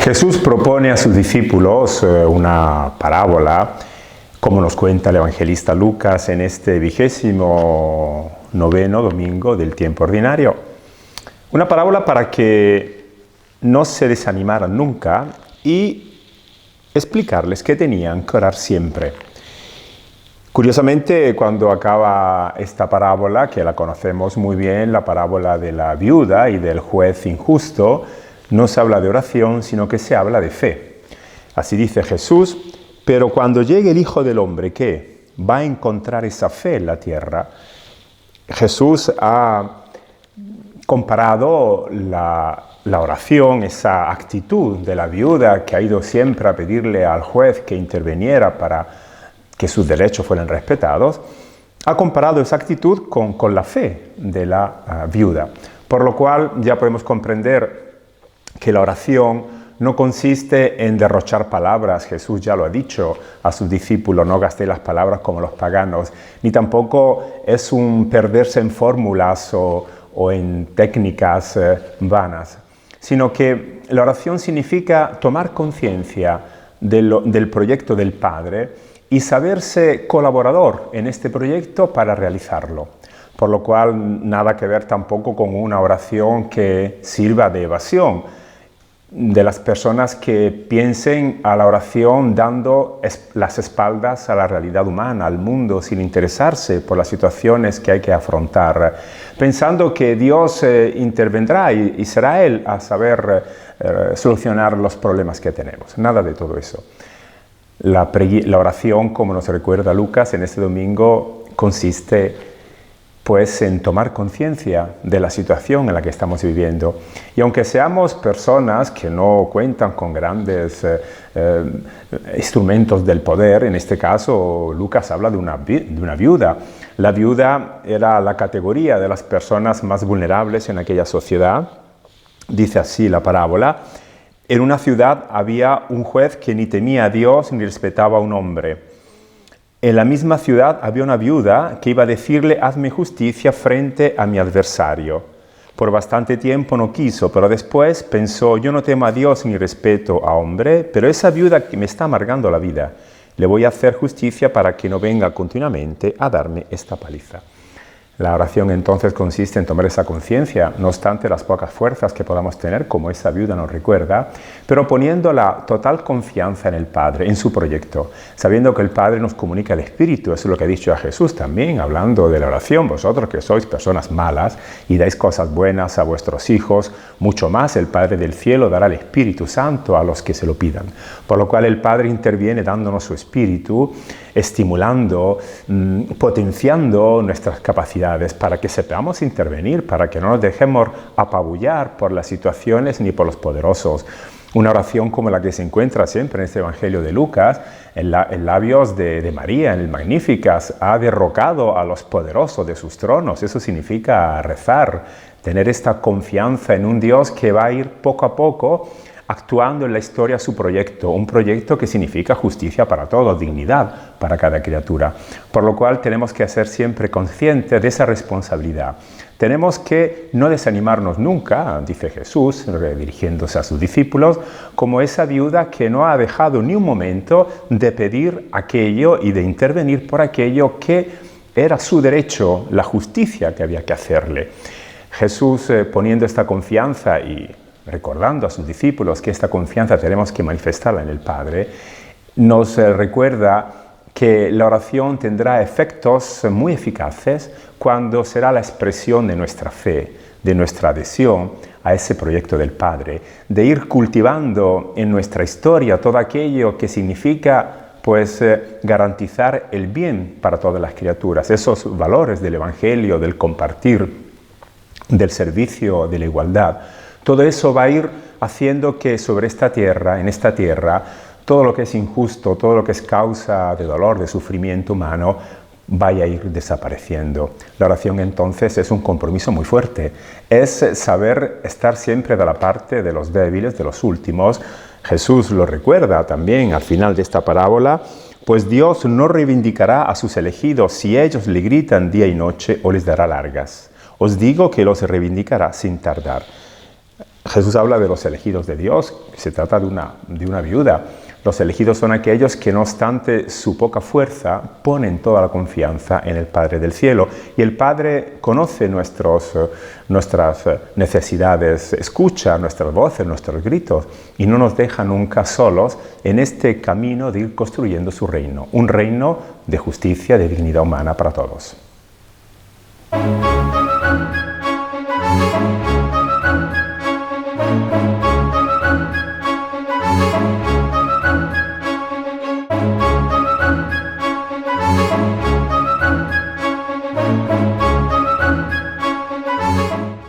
Jesús propone a sus discípulos una parábola, como nos cuenta el evangelista Lucas en este 29º domingo del tiempo ordinario. Una parábola para que no se desanimaran nunca y explicarles que tenían que orar siempre. Curiosamente, cuando acaba esta parábola, que la conocemos muy bien, la parábola de la viuda y del juez injusto, no se habla de oración, sino que se habla de fe. Así dice Jesús, pero cuando llegue el Hijo del Hombre, ¿qué? Va a encontrar esa fe en la tierra. Jesús ha comparado la oración, esa actitud de la viuda que ha ido siempre a pedirle al juez que interviniera para que sus derechos fueran respetados, ha comparado esa actitud con la fe de la viuda. Por lo cual ya podemos comprender que la oración no consiste en derrochar palabras. Jesús ya lo ha dicho a sus discípulos, no gastéis las palabras como los paganos, ni tampoco es un perderse en fórmulas o en técnicas vanas, sino que la oración significa tomar conciencia del proyecto del Padre y saberse colaborador en este proyecto para realizarlo. Por lo cual nada que ver tampoco con una oración que sirva de evasión, de las personas que piensen a la oración dando las espaldas a la realidad humana, al mundo, sin interesarse por las situaciones que hay que afrontar, pensando que Dios intervendrá y será Él a saber solucionar los problemas que tenemos. Nada de todo eso. La oración, como nos recuerda Lucas en este domingo, consiste pues en tomar conciencia de la situación en la que estamos viviendo. Y aunque seamos personas que no cuentan con grandes instrumentos del poder, en este caso Lucas habla de una viuda. La viuda era la categoría de las personas más vulnerables en aquella sociedad. Dice así la parábola: en una ciudad había un juez que ni temía a Dios ni respetaba a un hombre. En la misma ciudad había una viuda que iba a decirle: hazme justicia frente a mi adversario. Por bastante tiempo no quiso, pero después pensó: yo no temo a Dios ni respeto a hombre, pero esa viuda que me está amargando la vida, le voy a hacer justicia para que no venga continuamente a darme esta paliza. La oración entonces consiste en tomar esa conciencia, no obstante las pocas fuerzas que podamos tener, como esa viuda nos recuerda, pero poniendo la total confianza en el Padre, en su proyecto, sabiendo que el Padre nos comunica el Espíritu. Eso es lo que ha dicho a Jesús también, hablando de la oración. Vosotros que sois personas malas y dais cosas buenas a vuestros hijos, mucho más el Padre del cielo dará el Espíritu Santo a los que se lo pidan. Por lo cual el Padre interviene dándonos su Espíritu, estimulando, potenciando nuestras capacidades para que sepamos intervenir, para que no nos dejemos apabullar por las situaciones ni por los poderosos. Una oración como la que se encuentra siempre en este Evangelio de Lucas, en labios de María, en el Magnificat, ha derrocado a los poderosos de sus tronos. Eso significa rezar, tener esta confianza en un Dios que va a ir poco a poco actuando en la historia su proyecto, un proyecto que significa justicia para todos, dignidad para cada criatura. Por lo cual tenemos que ser siempre conscientes de esa responsabilidad. Tenemos que no desanimarnos nunca, dice Jesús, dirigiéndose a sus discípulos, como esa viuda que no ha dejado ni un momento de pedir aquello y de intervenir por aquello que era su derecho, la justicia que había que hacerle. Jesús, poniendo esta confianza y recordando a sus discípulos que esta confianza tenemos que manifestarla en el Padre, nos recuerda que la oración tendrá efectos muy eficaces cuando será la expresión de nuestra fe, de nuestra adhesión a ese proyecto del Padre, de ir cultivando en nuestra historia todo aquello que significa garantizar el bien para todas las criaturas, esos valores del Evangelio, del compartir, del servicio, de la igualdad. Todo eso va a ir haciendo que sobre esta tierra, en esta tierra, todo lo que es injusto, todo lo que es causa de dolor, de sufrimiento humano, vaya a ir desapareciendo. La oración entonces es un compromiso muy fuerte. Es saber estar siempre de la parte de los débiles, de los últimos. Jesús lo recuerda también al final de esta parábola: pues Dios no reivindicará a sus elegidos si ellos le gritan día y noche o les dará largas. Os digo que los reivindicará sin tardar. Jesús habla de los elegidos de Dios, se trata de una viuda. Los elegidos son aquellos que, no obstante su poca fuerza, ponen toda la confianza en el Padre del Cielo. Y el Padre conoce nuestras necesidades, escucha nuestras voces, nuestros gritos, y no nos deja nunca solos en este camino de ir construyendo su reino. Un reino de justicia, de dignidad humana para todos.